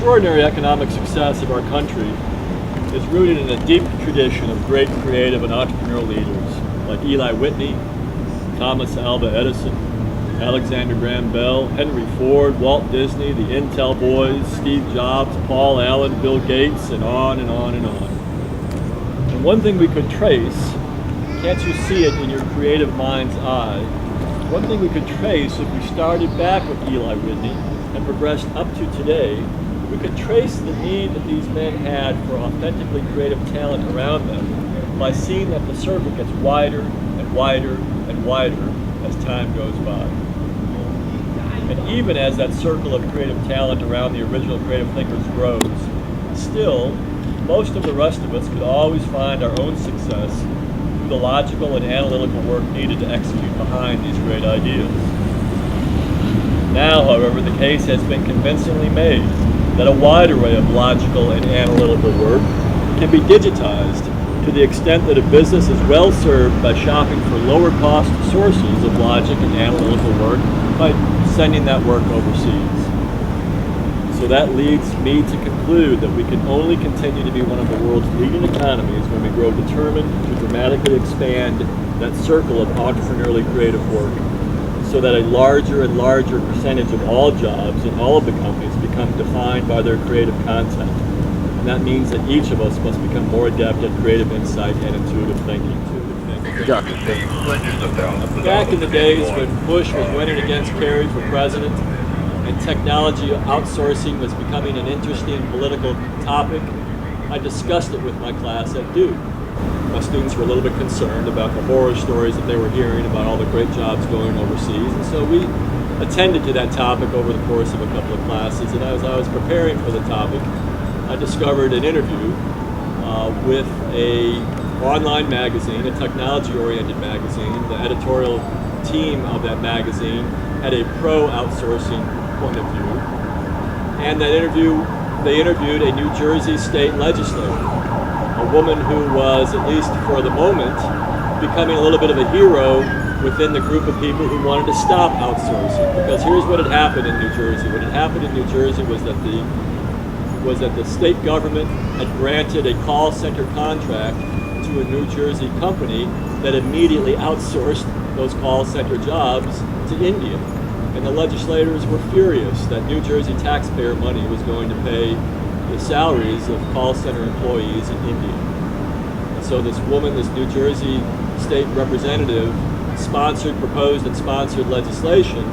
extraordinary economic success of our country is rooted in a deep tradition of great creative and entrepreneurial leaders like Eli Whitney, Thomas Alva Edison, Alexander Graham Bell, Henry Ford, Walt Disney, the Intel boys, Steve Jobs, Paul Allen, Bill Gates, and on and on and on. And one thing we could trace, can't you see it in your creative mind's eye? One thing we could trace if we started back with Eli Whitney and progressed up to today, we could trace the need that these men had for authentically creative talent around them by seeing that the circle gets wider and wider and wider as time goes by. And even as that circle of creative talent around the original creative thinkers grows, still, most of the rest of us could always find our own success through the logical and analytical work needed to execute behind these great ideas. Now, however, the case has been convincingly made that a wide array of logical and analytical work can be digitized to the extent that a business is well served by shopping for lower cost sources of logic and analytical work by sending that work overseas. So that leads me to conclude that we can only continue to be one of the world's leading economies when we grow determined to dramatically expand that circle of entrepreneurially creative work, so that a larger and larger percentage of all jobs in all of the companies become defined by their creative content. And that means that each of us must become more adept at creative insight and intuitive thinking. Back in the days when Bush was running against Kerry for president and technology outsourcing was becoming an interesting political topic, I discussed it with my class at Duke. My students were a little bit concerned about the horror stories that they were hearing about all the great jobs going overseas, and so we attended to that topic over the course of a couple of classes. And as I was preparing for the topic, I discovered an interview with a online magazine, a technology-oriented magazine. The editorial team of that magazine had a pro-outsourcing point of view, and that interview, they interviewed a New Jersey state legislator, a woman who was, at least for the moment, becoming a little bit of a hero within the group of people who wanted to stop outsourcing. Because here's what had happened in New Jersey. What had happened in New Jersey was that the state government had granted a call center contract to a New Jersey company that immediately outsourced those call center jobs to India. And the legislators were furious that New Jersey taxpayer money was going to pay the salaries of call center employees in India. And so this woman, this New Jersey state representative, proposed and sponsored legislation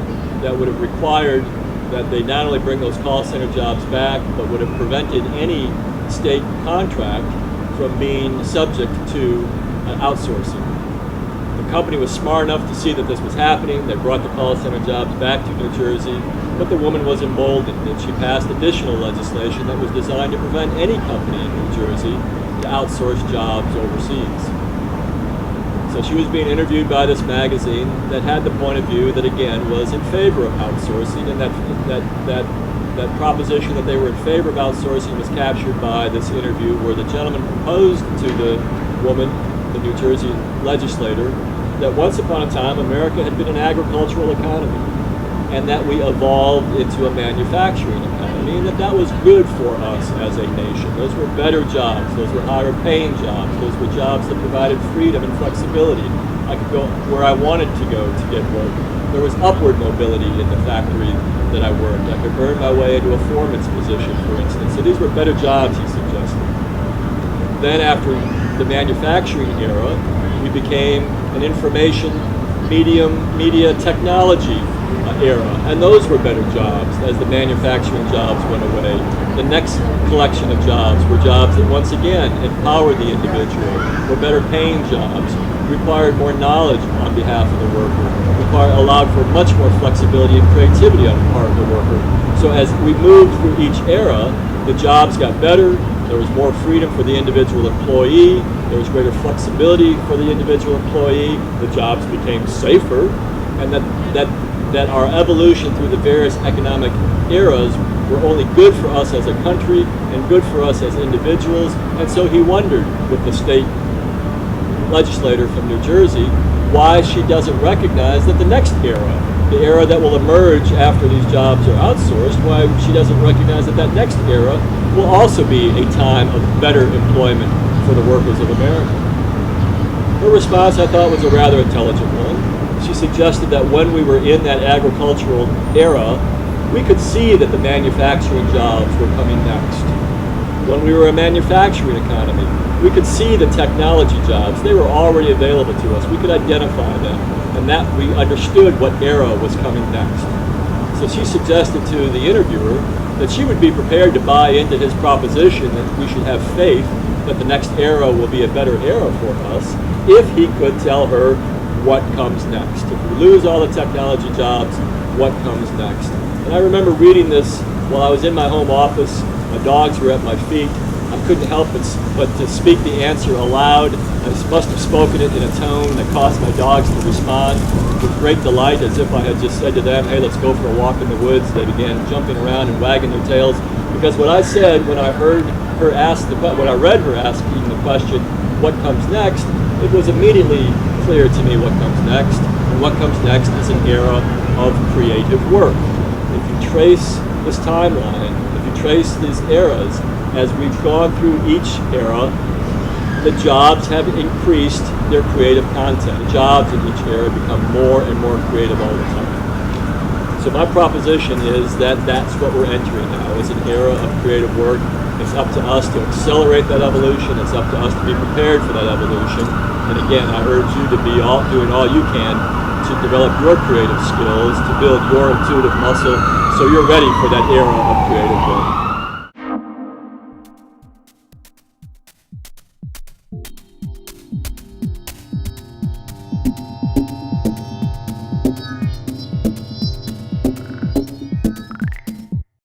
that would have required that they not only bring those call center jobs back, but would have prevented any state contract from being subject to outsourcing. The company was smart enough to see that this was happening. They brought the call center jobs back to New Jersey, but the woman was emboldened, and she passed additional legislation that was designed to prevent any company in New Jersey to outsource jobs overseas. So she was being interviewed by this magazine that had the point of view that, again, was in favor of outsourcing, and that proposition that they were in favor of outsourcing was captured by this interview where the gentleman proposed to the woman, the New Jersey legislator, that once upon a time America had been an agricultural economy, and that we evolved into a manufacturing economy, and that was good for us as a nation. Those were better jobs, those were higher paying jobs, those were jobs that provided freedom and flexibility. I could go where I wanted to go to get work. There was upward mobility in the factory that I worked. I could earn my way into a foreman's position, for instance. So these were better jobs, he suggested. Then after the manufacturing era, we became an information media technology era, and those were better jobs as the manufacturing jobs went away. The next collection of jobs were jobs that once again empowered the individual, were better paying jobs, required more knowledge on behalf of the worker, allowed for much more flexibility and creativity on the part of the worker. So as we moved through each era, the jobs got better, there was more freedom for the individual employee, there was greater flexibility for the individual employee, the jobs became safer, and that our evolution through the various economic eras were only good for us as a country and good for us as individuals. And so he wondered with the state legislator from New Jersey why she doesn't recognize that the next era, the era that will emerge after these jobs are outsourced, why she doesn't recognize that that next era will also be a time of better employment for the workers of America. Her response, I thought, was a rather intelligent one. She suggested that when we were in that agricultural era, we could see that the manufacturing jobs were coming next. When we were a manufacturing economy, we could see the technology jobs. They were already available to us. We could identify them, and that we understood what era was coming next. So she suggested to the interviewer that she would be prepared to buy into his proposition that we should have faith that the next era will be a better era for us if he could tell her what comes next. If we lose all the technology jobs, what comes next? And I remember reading this while I was in my home office. My dogs were at my feet. I couldn't help but to speak the answer aloud. I must have spoken it in a tone that caused my dogs to respond with great delight, as if I had just said to them, hey, let's go for a walk in the woods. They began jumping around and wagging their tails, because what I said when I heard her ask when I read her asking the question, what comes next, it was immediately clear to me what comes next. And what comes next is an era of creative work. If you trace this timeline, if you trace these eras, as we've gone through each era, the jobs have increased their creative content. The jobs in each era become more and more creative all the time. So my proposition is that that's what we're entering now, is an era of creative work. It's up to us to accelerate that evolution. It's up to us to be prepared for that evolution. And again, I urge you to be doing all you can to develop your creative skills, to build your intuitive muscle, so you're ready for that era of creative work.